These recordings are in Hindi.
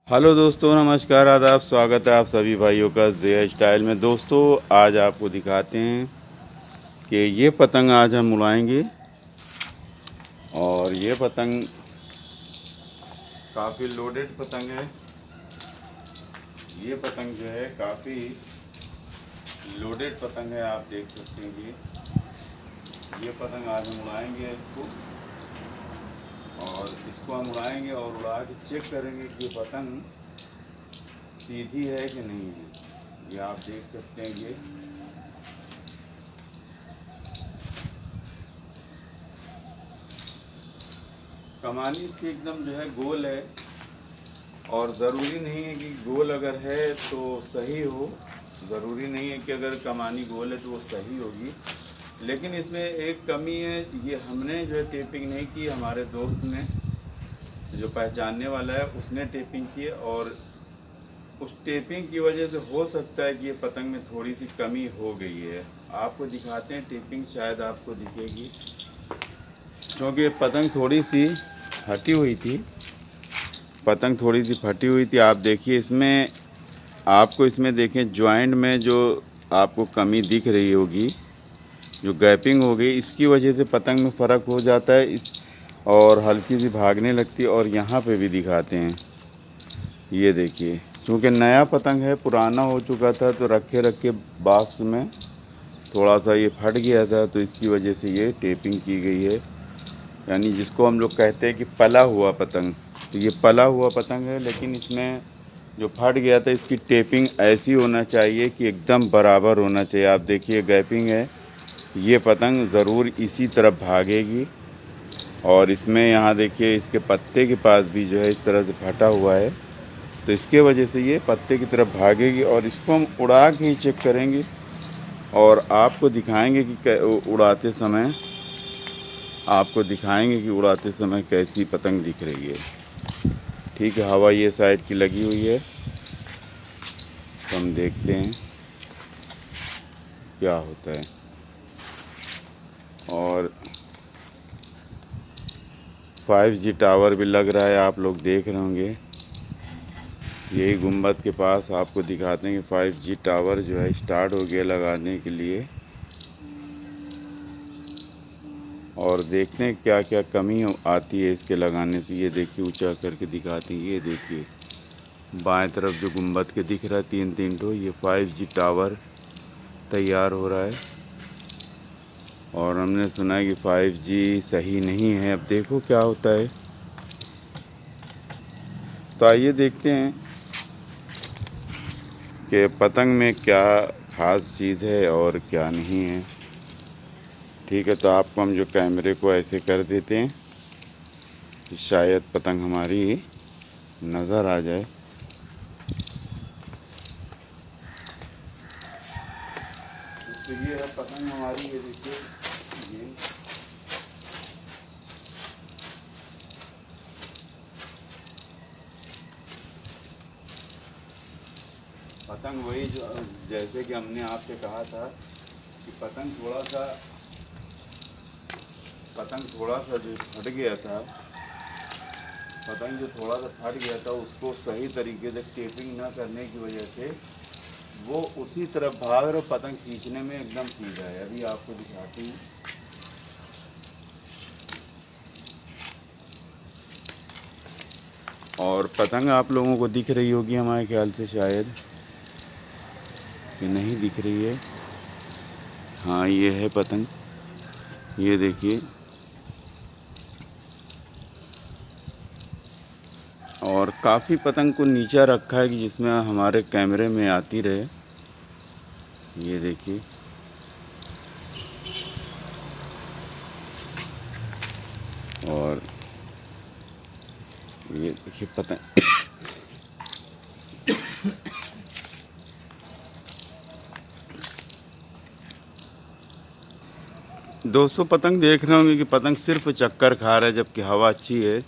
हेलो दोस्तों, नमस्कार, आदाब। स्वागत है आप सभी भाइयों का जे स्टाइल में। दोस्तों, आज आपको दिखाते हैं कि ये पतंग आज हम उड़ाएंगे। और ये पतंग काफ़ी लोडेड पतंग है। ये पतंग जो है काफ़ी लोडेड पतंग है, आप देख सकते हैं कि ये पतंग आज हम उड़ाएंगे इसको। और इसको हम उड़ाएंगे और उड़ा के चेक करेंगे कि ये पतंग सीधी है कि नहीं है। ये आप देख सकते हैं ये कमानी इसकी एकदम जो है गोल है। और ज़रूरी नहीं है कि गोल अगर है तो सही हो, ज़रूरी नहीं है कि अगर कमानी गोल है तो वो सही होगी। लेकिन इसमें एक कमी है, ये हमने जो है टेपिंग नहीं की, हमारे दोस्त ने जो पहचानने वाला है उसने टेपिंग की है। और उस टेपिंग की वजह से हो सकता है कि ये पतंग में थोड़ी सी कमी हो गई है। आपको दिखाते हैं टेपिंग, शायद आपको दिखेगी, क्योंकि ये पतंग थोड़ी सी फटी हुई थी। पतंग थोड़ी सी फटी हुई थी। आप देखिए इसमें, आपको इसमें देखें जॉइंट में जो आपको कमी दिख रही होगी, जो गैपिंग हो गई, इसकी वजह से पतंग में फ़र्क हो जाता है इस और हल्की सी भागने लगती है। और यहाँ पे भी दिखाते हैं, ये देखिए, क्योंकि नया पतंग है, पुराना हो चुका था तो रखे रखे बॉक्स में थोड़ा सा ये फट गया था, तो इसकी वजह से ये टेपिंग की गई है। यानी जिसको हम लोग कहते हैं कि पला हुआ पतंग, तो ये पला हुआ पतंग है। लेकिन इसमें जो फट गया था, इसकी टेपिंग ऐसी होना चाहिए कि एकदम बराबर होना चाहिए। आप देखिए गैपिंग है, ये पतंग ज़रूर इसी तरफ भागेगी। और इसमें यहाँ देखिए इसके पत्ते के पास भी जो है इस तरह से फटा हुआ है, तो इसके वजह से ये पत्ते की तरफ भागेगी। और इसको हम उड़ा के ही चेक करेंगे और आपको दिखाएंगे कि उड़ाते समय, आपको दिखाएंगे कि उड़ाते समय कैसी पतंग दिख रही है। ठीक है, हवा ये साइड की लगी हुई है, तो हम देखते हैं क्या होता है। और 5G टावर भी लग रहा है, आप लोग देख रहे होंगे। यही गुंबद के पास आपको दिखाते हैं कि 5G टावर जो है स्टार्ट हो गया लगाने के लिए। और देखते हैं क्या क्या कमी आती है इसके लगाने से। ये देखिए ऊंचा करके दिखाते हैं, ये देखिए बाएं तरफ जो गुंबद के दिख रहा है 3-3 ठो, ये 5G टावर तैयार हो रहा है। और हमने सुना है कि 5G सही नहीं है, अब देखो क्या होता है। तो आइए देखते हैं कि पतंग में क्या ख़ास चीज़ है और क्या नहीं है। ठीक है, तो आपको हम जो कैमरे को ऐसे कर देते हैं कि शायद पतंग हमारी नज़र आ जाए। तो ये है पतंग हमारी, ये देखिए, ये पतंग वही जो जैसे कि हमने आपसे कहा था कि पतंग थोड़ा सा जो फट गया था, पतंग जो थोड़ा सा फट गया था, उसको सही तरीके से टेपिंग ना करने की वजह से वो उसी तरफ भाग रहा, पतंग खींचने में एकदम सीधा है। अभी आपको दिखाती हूँ। और पतंग आप लोगों को दिख रही होगी हमारे ख्याल से, शायद कि नहीं दिख रही है। हाँ, ये है पतंग, ये देखिए। और काफ़ी पतंग को नीचा रखा है कि जिसमें हमारे कैमरे में आती रहे। ये देखिए, और ये देखिए पतंग दोस्तों, पतंग देख रहे होंगे कि पतंग सिर्फ चक्कर खा रहा है, जबकि हवा अच्छी है।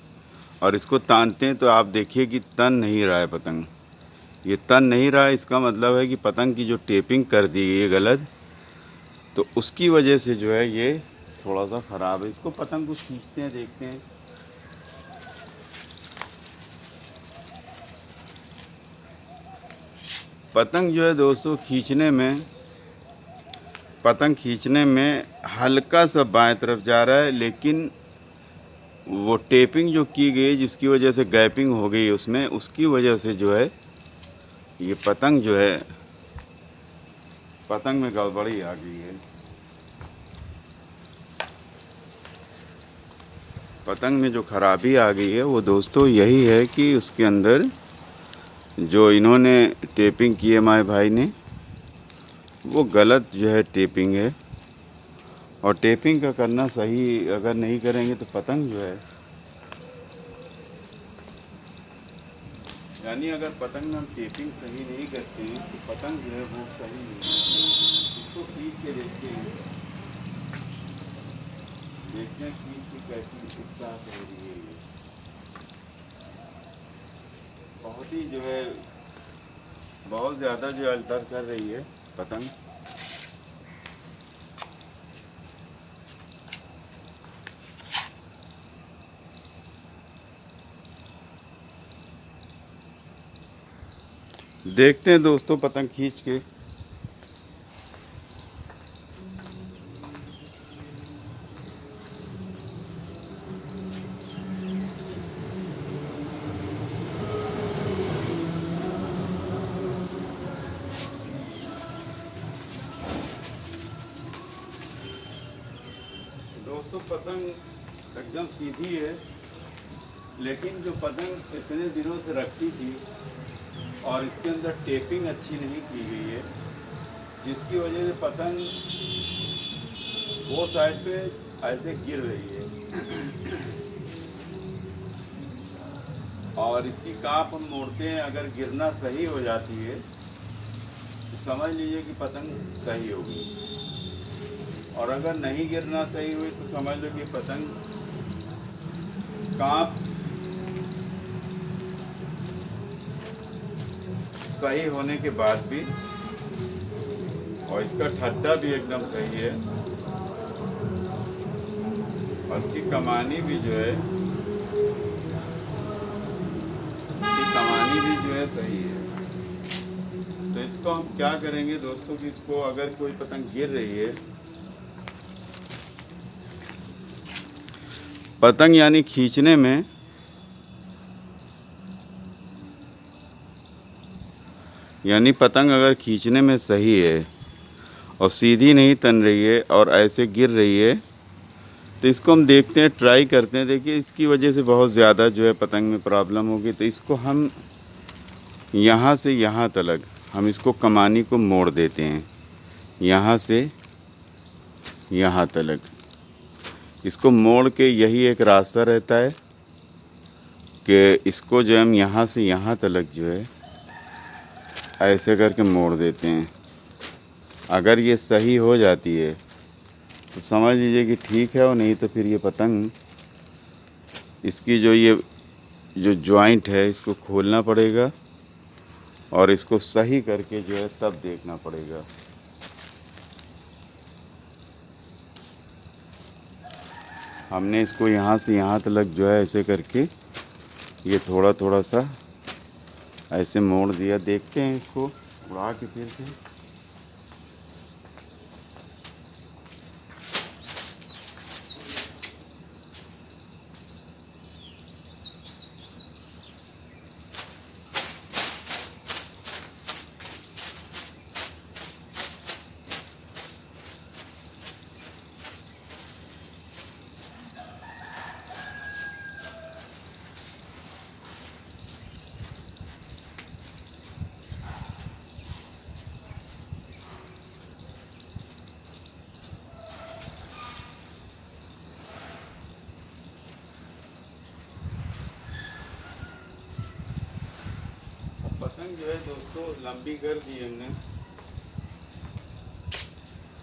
और इसको तानते हैं तो आप देखिए कि तन नहीं रहा है पतंग। ये तन नहीं रहा है, इसका मतलब है कि पतंग की जो टेपिंग कर दी गई है गलत, तो उसकी वजह से जो है ये थोड़ा सा ख़राब है। इसको पतंग को खींचते हैं, देखते हैं। पतंग जो है दोस्तों खींचने में हल्का सा बाएं तरफ जा रहा है, लेकिन वो टेपिंग जो की गई जिसकी वजह से गैपिंग हो गई उसमें, उसकी वजह से जो है ये पतंग जो है, पतंग में गड़बड़ी आ गई है। पतंग में जो खराबी आ गई है वो दोस्तों यही है कि उसके अंदर जो इन्होंने टेपिंग की है हमारे भाई ने, वो गलत जो है टेपिंग है। और टेपिंग का करना सही अगर नहीं करेंगे तो पतंग जो है, यानी अगर पतंग में हम टेपिंग सही नहीं करते हैं तो पतंग जो है वो सही नहीं है। इसको खींच के देखते हैं खींच की कैसी कितना हो रही है। ये बहुत ही जो है बहुत ज़्यादा जो अल्टर कर रही है पतंग। देखते हैं दोस्तों पतंग खींच के। दोस्तों पतंग एकदम सीधी है, लेकिन जो पतंग इतने दिनों से रखी थी और इसके अंदर टेपिंग अच्छी नहीं की गई है, जिसकी वजह से पतंग वो साइड पे ऐसे गिर रही है। और इसकी काप हम मोड़ते हैं, अगर गिरना सही हो जाती है तो समझ लीजिए कि पतंग सही होगी, और अगर नहीं गिरना सही हुई तो समझ लो कि पतंग काप सही होने के बाद भी, और इसका ठड्डा भी एकदम सही है, और इसकी कमानी भी जो है सही है। तो इसको हम क्या करेंगे दोस्तों कि इसको अगर कोई पतंग गिर रही है, पतंग यानी खींचने में पतंग अगर खींचने में सही है और सीधी नहीं तन रही है और ऐसे गिर रही है, तो इसको हम देखते हैं, ट्राई करते हैं। देखिए इसकी वजह से बहुत ज़्यादा जो है पतंग में प्रॉब्लम होगी। तो इसको हम यहाँ से यहाँ तक हम इसको कमानी को मोड़ देते हैं, यहाँ से यहाँ तक इसको मोड़ के, यही एक रास्ता रहता है कि इसको जो हम यहाँ से यहाँ तक जो है ऐसे करके मोड़ देते हैं। अगर ये सही हो जाती है तो समझ लीजिए कि ठीक है, और नहीं तो फिर ये पतंग, इसकी जो जॉइंट है इसको खोलना पड़ेगा और इसको सही करके जो है तब देखना पड़ेगा। हमने इसको यहाँ से यहाँ तक जो है ऐसे करके ये थोड़ा थोड़ा सा ऐसे मोड़ दिया। देखते हैं इसको उड़ा के फिर से। पतंग जो है दोस्तों लंबी कर दी हमने,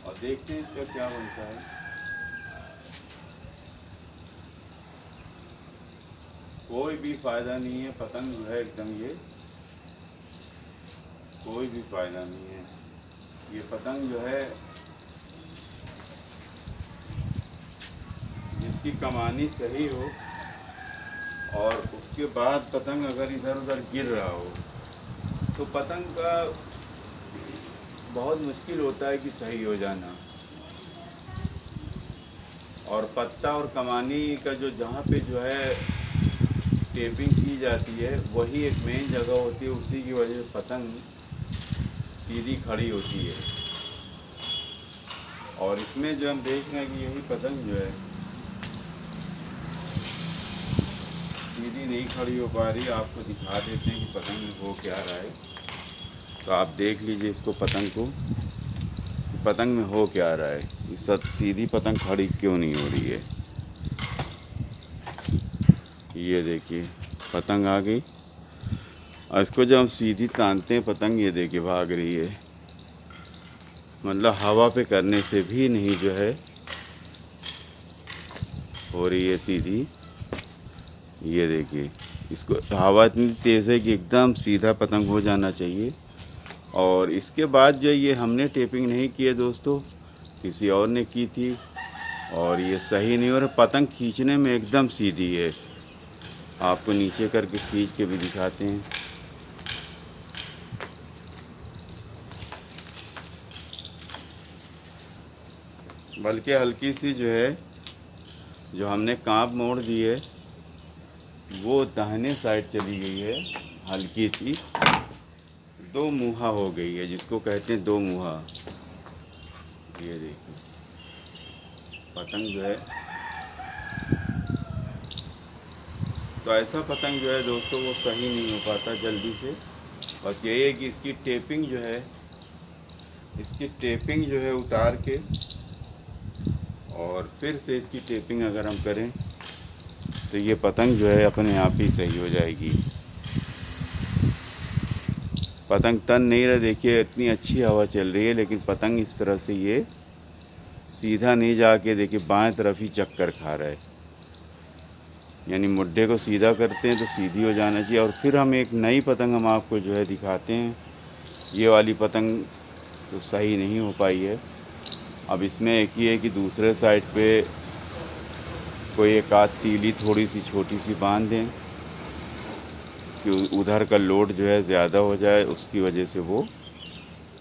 और देखते हैं इसका क्या बनता है। कोई भी फायदा नहीं है, पतंग जो है एकदम ये कोई भी फायदा नहीं है। ये पतंग जो है जिसकी कमानी सही हो और उसके बाद पतंग अगर इधर उधर गिर रहा हो तो पतंग का बहुत मुश्किल होता है कि सही हो जाना। और पत्ता और कमानी का जो जहाँ पे जो है टेपिंग की जाती है वही एक मेन जगह होती है, उसी की वजह से पतंग सीधी खड़ी होती है। और इसमें जो हम देख रहे हैं कि यही पतंग जो है सीधी नहीं खड़ी हो पा रही। आपको दिखा देते हैं कि पतंग में हो क्या रहा है। तो आप देख लीजिए इसको, पतंग को, पतंग में हो क्या रहा है। इस सीधी पतंग खड़ी क्यों नहीं हो रही है। ये देखिए पतंग आ गई, और इसको जब हम सीधी तानते हैं पतंग, ये देखिए भाग रही है। मतलब हवा पे करने से भी नहीं जो है हो रही है सीधी। ये देखिए, इसको हवा इतनी तेज़ है कि एकदम सीधा पतंग हो जाना चाहिए। और इसके बाद जो ये हमने टेपिंग नहीं की है दोस्तों, किसी और ने की थी, और ये सही नहीं हो रहा। पतंग खींचने में एकदम सीधी है। आपको नीचे करके खींच के भी दिखाते हैं। बल्कि हल्की सी जो है, जो हमने कांप मोड़ दी है वो दाहिने साइड चली गई है, हल्की सी दो मुहा हो गई है, जिसको कहते हैं दो मुहा। ये देखिए पतंग जो है, तो ऐसा पतंग जो है दोस्तों वो सही नहीं हो पाता जल्दी से। बस यही है कि इसकी टेपिंग जो है, इसकी टेपिंग जो है उतार के और फिर से इसकी टेपिंग अगर हम करें तो ये पतंग जो है अपने आप ही सही हो जाएगी। पतंग तन नहीं रहा, देखिए इतनी अच्छी हवा चल रही है, लेकिन पतंग इस तरह से ये सीधा नहीं जाके, देखिए बाएं तरफ ही चक्कर खा रहा है। यानी मुड्ढे को सीधा करते हैं तो सीधी हो जाना चाहिए। और फिर हम एक नई पतंग हम आपको जो है दिखाते हैं। ये वाली पतंग तो सही नहीं हो पाई है। अब इसमें एक ही है कि दूसरे साइड पे कोई एक आध तीली थोड़ी सी छोटी सी बांध दें कि उधर का लोड जो है ज़्यादा हो जाए, उसकी वजह से वो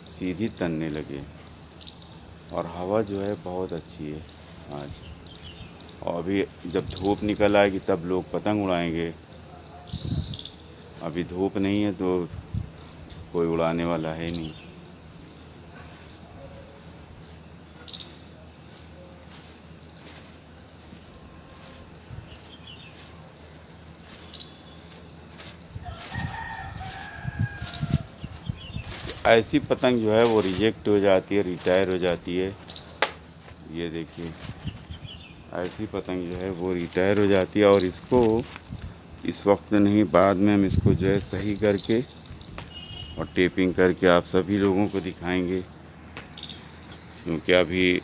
सीधी तनने लगे। और हवा जो है बहुत अच्छी है आज। और अभी जब धूप निकल आएगी तब लोग पतंग उड़ाएंगे। अभी धूप नहीं है तो कोई उड़ाने वाला है नहीं। ऐसी पतंग जो है वो रिजेक्ट हो जाती है, रिटायर हो जाती है। ये देखिए ऐसी पतंग जो है वो रिटायर हो जाती है। और इसको इस वक्त नहीं, बाद में हम इसको जो है सही करके और टेपिंग करके आप सभी लोगों को दिखाएंगे। क्योंकि अभी ये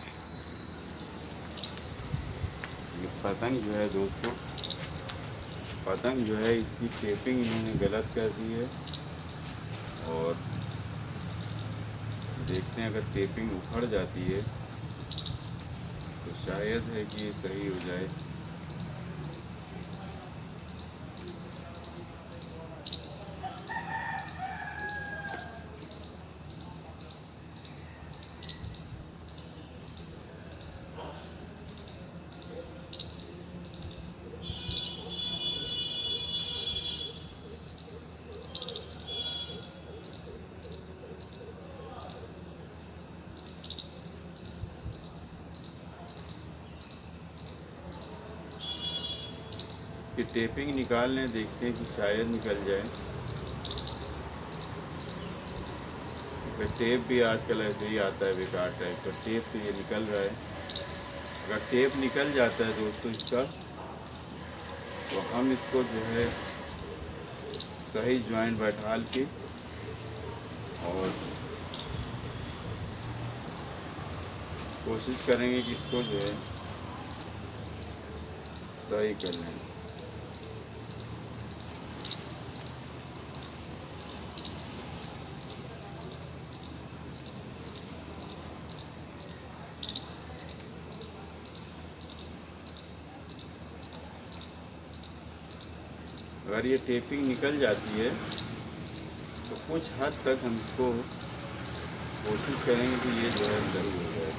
पतंग जो है दोस्तों, पतंग जो है इसकी टेपिंग इन्होंने गलत कर दी है। और देखते हैं अगर टेपिंग उखड़ जाती है तो शायद है कि ये सही हो जाए। इसकी टेपिंग निकाल लें, देखते हैं कि शायद निकल जाए। टेप भी आजकल ऐसे ही आता है बेकार टाइप का। टेप तो ये निकल रहा है। अगर टेप निकल जाता है दोस्तों इसका, तो हम इसको जो है सही जॉइंट बैठा के और कोशिश करेंगे कि इसको जो है सही कर लें। अगर ये टेपिंग निकल जाती है तो कुछ हद तक हम इसको कोशिश करेंगे कि ये जो है सही हो जाए।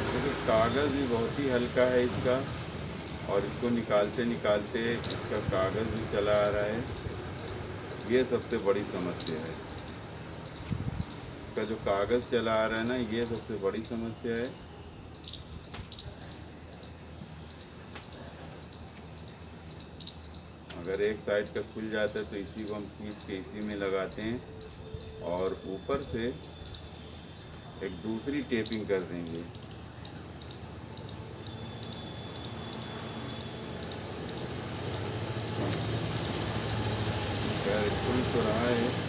क्योंकि कागज़ भी बहुत ही हल्का है इसका, और इसको निकालते निकालते इसका कागज़ भी चला आ रहा है। ये सबसे बड़ी समस्या है, इसका जो कागज़ चला आ रहा है ना, ये सबसे बड़ी समस्या है। अगर एक साइड का खुल जाता है तो इसी को हम खींच के इसी में लगाते हैं और ऊपर से एक दूसरी टेपिंग कर देंगे। खैर खुल तो रहा है।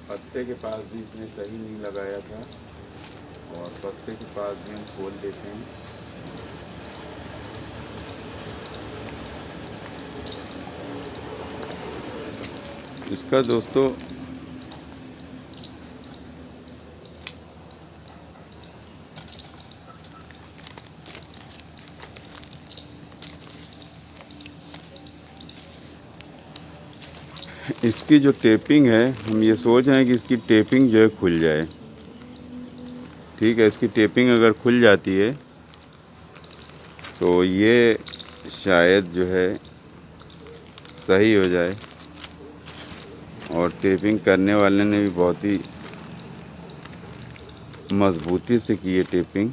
पत्ते के पास भी इसने सही नहीं लगाया था, और पत्ते के पास भी हम खोल देते हैं। इसका दोस्तों इसकी जो टेपिंग है, हम ये सोच रहे हैं कि इसकी टेपिंग जो है खुल जाए। ठीक है, इसकी टेपिंग अगर खुल जाती है तो ये शायद जो है सही हो जाए। और टेपिंग करने वाले ने भी बहुत ही मज़बूती से की है टेपिंग।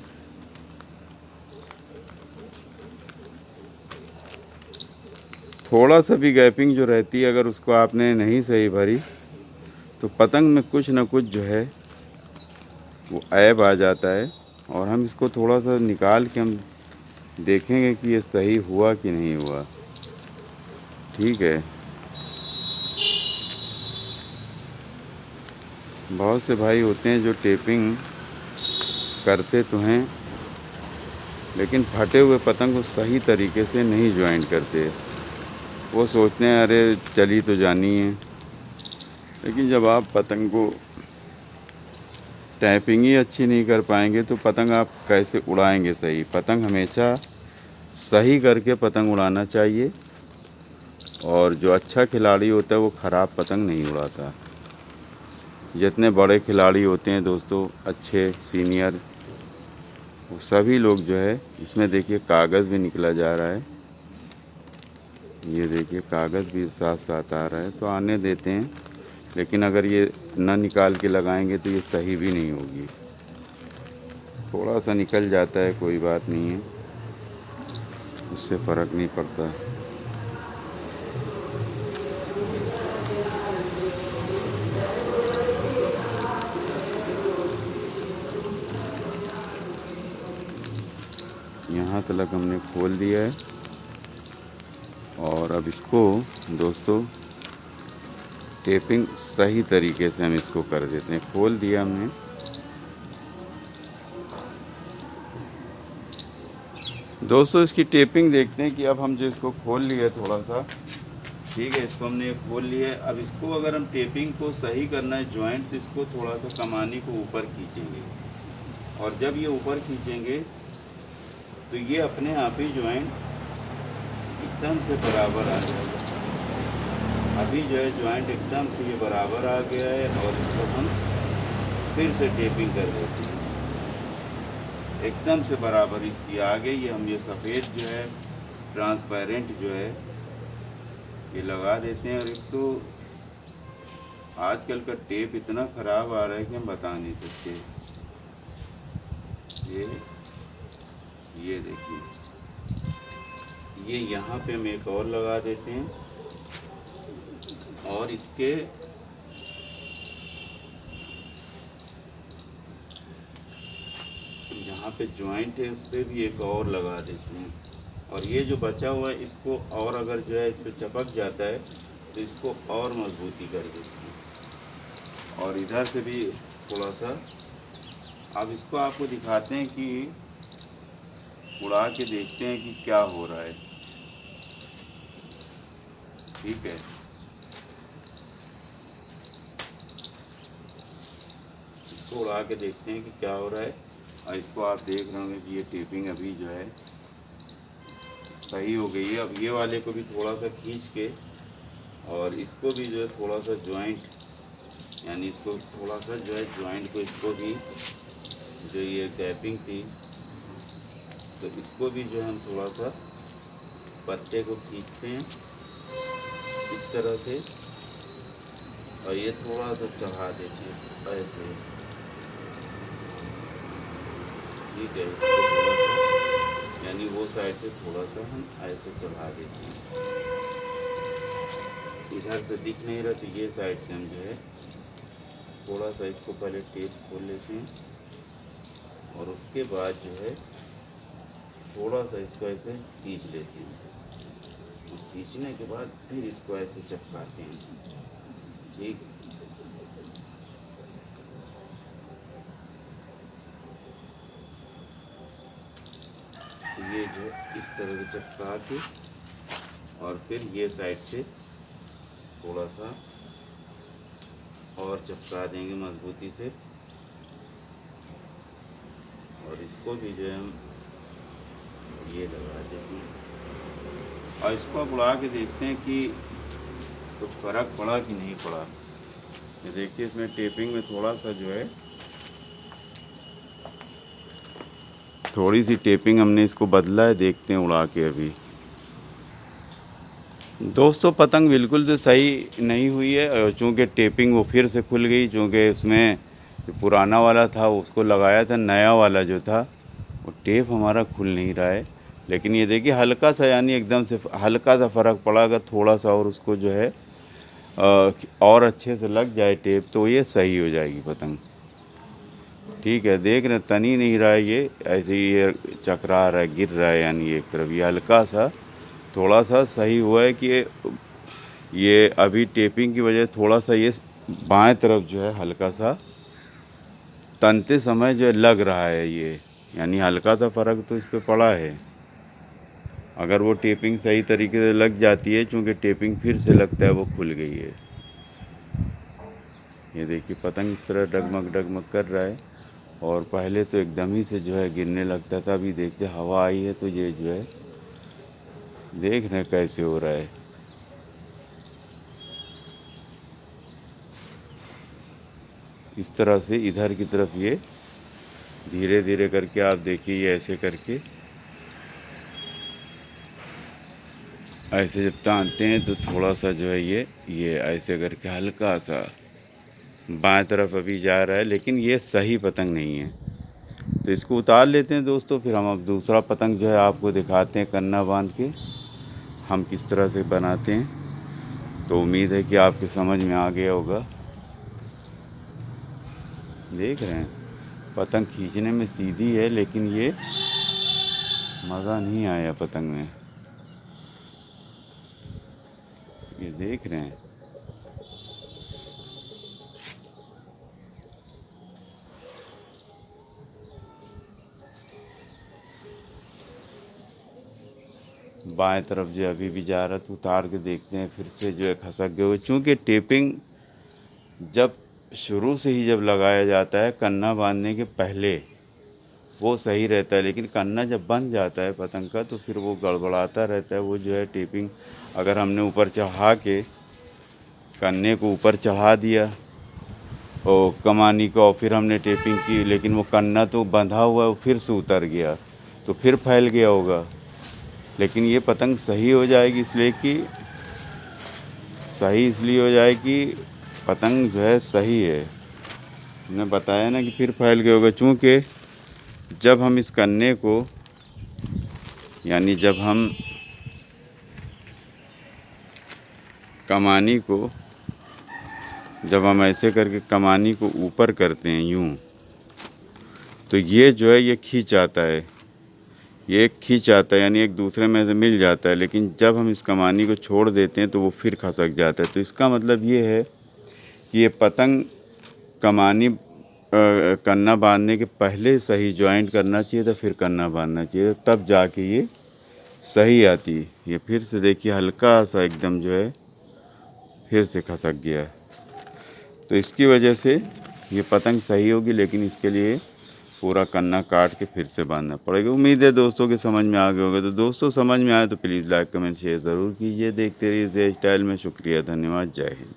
थोड़ा सा भी गैपिंग जो रहती है, अगर उसको आपने नहीं सही भरी तो पतंग में कुछ ना कुछ जो है वो ऐब आ जाता है। और हम इसको थोड़ा सा निकाल के हम देखेंगे कि ये सही हुआ कि नहीं हुआ। ठीक है, बहुत से भाई होते हैं जो टेपिंग करते तो हैं, लेकिन फटे हुए पतंग को सही तरीके से नहीं ज्वाइंट करते। वो सोचते हैं अरे चली तो जानी है, लेकिन जब आप पतंग को टैपिंग ही अच्छी नहीं कर पाएंगे तो पतंग आप कैसे उड़ाएंगे सही। पतंग हमेशा सही करके पतंग उड़ाना चाहिए, और जो अच्छा खिलाड़ी होता है वो ख़राब पतंग नहीं उड़ाता। जितने बड़े खिलाड़ी होते हैं दोस्तों, अच्छे सीनियर, वो सभी लोग जो है, इसमें देखिए कागज़ भी निकला जा रहा है। ये देखिए कागज़ भी साथ साथ आ रहा है, तो आने देते हैं। लेकिन अगर ये न निकाल के लगाएंगे तो ये सही भी नहीं होगी। थोड़ा सा निकल जाता है, कोई बात नहीं है, उससे फ़र्क नहीं पड़ता। यहाँ तक हमने खोल दिया है, और अब इसको दोस्तों टेपिंग सही तरीके से हम इसको कर देते हैं। खोल दिया हमने। दोस्तों इसकी टेपिंग देखते हैं कि अब हम जो इसको खोल लिए थोड़ा सा, ठीक है, इसको हमने खोल लिया है। अब इसको अगर हम टेपिंग को सही करना है जॉइंट, तो इसको थोड़ा सा कमानी को ऊपर खींचेंगे, और जब ये ऊपर खींचेंगे तो ये अपने आप ही जॉइंट एकदम से बराबर आ जाएगा। अभी जो है जॉइंट एकदम से ये बराबर आ गया है, और इसको हम फिर से टेपिंग कर देते हैं। एकदम से बराबर इसकी आ गई। ये हम ये सफ़ेद जो है ट्रांसपेरेंट जो है ये लगा देते हैं। और एक तो आजकल का टेप इतना ख़राब आ रहा है कि हम बता नहीं सकते। ये देखिए, ये यहाँ पे हम एक और लगा देते हैं, और इसके जहाँ पे जॉइंट है उस पर भी एक और लगा देते हैं। और ये जो बचा हुआ है इसको और अगर जो है इस पर चपक जाता है तो इसको और मजबूती कर देते हैं। और इधर से भी थोड़ा सा, अब इसको आपको दिखाते हैं कि उड़ा के देखते हैं कि क्या हो रहा है। ठीक है, इसको उड़ा के देखते हैं कि क्या हो रहा है। और इसको आप देख रहे होंगे कि ये टेपिंग अभी जो है सही हो गई है। अब ये वाले को भी थोड़ा सा खींच के और इसको भी जो है थोड़ा सा जॉइंट, यानी इसको थोड़ा सा जो है जॉइंट को, इसको भी जो ये गैपिंग थी तो इसको भी जो है हम थोड़ा सा पत्ते को खींचते हैं इस तरह से और ये थोड़ा सा चढ़ा देते हैं इसको ऐसे। ठीक है, इसको थोड़ा सा यानी वो साइड से थोड़ा सा हम ऐसे चढ़ा देते हैं। इधर से दिख नहीं रहा तो ये साइड से हम जो है थोड़ा सा इसको पहले टेप खोल लेते हैं और उसके बाद जो है थोड़ा सा इसको ऐसे खींच लेते हैं। खींचने के बाद फिर इसको ऐसे चिपकाते हैं। ठीक, ये जो इस तरह से चिपका के और फिर ये साइड से थोड़ा सा और चिपका देंगे मजबूती से और इसको भी जो है हम ये लगा देते हैं और इसको अब उड़ा के देखते हैं कि कुछ फ़र्क पड़ा कि नहीं पड़ा। ये देखिए इसमें टेपिंग में थोड़ा सा जो है थोड़ी सी टेपिंग हमने इसको बदला है, देखते हैं उड़ा के। अभी दोस्तों पतंग बिल्कुल से सही नहीं हुई है, चूँकि टेपिंग वो फिर से खुल गई। चूँकि उसमें जो पुराना वाला था उसको लगाया था, नया वाला जो था वो टेप हमारा खुल नहीं रहा है। लेकिन ये देखिए हल्का सा, यानी एकदम से हल्का सा फ़र्क पड़ा। अगर थोड़ा सा और उसको जो है और अच्छे से लग जाए टेप तो ये सही हो जाएगी पतंग। ठीक है, देख रहे तनी नहीं रहा है, ये ऐसे ही ये चकरा रहा है, गिर रहा है, यानी एक तरफ ये हल्का सा थोड़ा सा सही हुआ है कि ये अभी टेपिंग की वजह थोड़ा सा ये बाएं तरफ जो है हल्का सा तनते समय जो लग रहा है ये, यानी हल्का सा फ़र्क तो इस पर पड़ा है। अगर वो टेपिंग सही तरीके से लग जाती है, चूँकि टेपिंग फिर से लगता है वो खुल गई है। ये देखिए पतंग इस तरह डगमग डगमग कर रहा है और पहले तो एकदम ही से जो है गिरने लगता था। अभी देखते हवा आई है तो ये जो है देख रहे कैसे हो रहा है। इस तरह से इधर की तरफ ये धीरे धीरे करके आप देखिए, ये ऐसे करके ऐसे जब तानते हैं तो थोड़ा सा जो है ये ऐसे करके हल्का सा बाएं तरफ अभी जा रहा है, लेकिन ये सही पतंग नहीं है। तो इसको उतार लेते हैं दोस्तों, फिर हम अब दूसरा पतंग जो है आपको दिखाते हैं कन्ना बांध के हम किस तरह से बनाते हैं। तो उम्मीद है कि आपके समझ में आ गया होगा। देख रहे हैं पतंग खींचने में सीधी है, लेकिन ये मज़ा नहीं आया पतंग में। ये देख रहे हैं बाएं तरफ जो अभी भी जा रहा, तो उतार के देखते हैं फिर से जो है खसक गए हुए। चूँकि टेपिंग जब शुरू से ही जब लगाया जाता है कन्ना बांधने के पहले वो सही रहता है, लेकिन कन्ना जब बन जाता है पतंग का तो फिर वो गड़बड़ाता रहता है। वो जो है टेपिंग अगर हमने ऊपर चढ़ा के कन्ने को ऊपर चढ़ा दिया और कमानी को, और फिर हमने टेपिंग की, लेकिन वो कन्ना तो बंधा हुआ है फिर से उतर गया तो फिर फैल गया होगा। लेकिन ये पतंग सही हो जाएगी इसलिए कि सही इसलिए हो जाएगी पतंग जो है सही है। मैंने बताया ना कि फिर फैल गया होगा, चूँकि जब हम इस कन्ने को, यानी जब हम कमानी को, जब हम ऐसे करके कमानी को ऊपर करते हैं यूँ, तो ये जो है ये खींच आता है, ये खींच आता है, यानी एक दूसरे में से मिल जाता है। लेकिन जब हम इस कमानी को छोड़ देते हैं तो वो फिर खसक जाता है। तो इसका मतलब ये है कि ये पतंग कमानी कन्ना बांधने के पहले सही जॉइंट करना चाहिए था, फिर कन्ना बांधना चाहिए, तब जाके ये सही आती। ये फिर से देखिए हल्का सा एकदम जो है फिर से खसक गया। तो इसकी वजह से ये पतंग सही होगी, लेकिन इसके लिए पूरा कन्ना काट के फिर से बांधना पड़ेगा। उम्मीद है दोस्तों के समझ में आ गए होगा। तो दोस्तों समझ में आए तो प्लीज़ लाइक कमेंट शेयर ज़रूर कीजिए। देखते रहिए इस हेयर स्टाइल में। शुक्रिया, धन्यवाद, जय हिंद।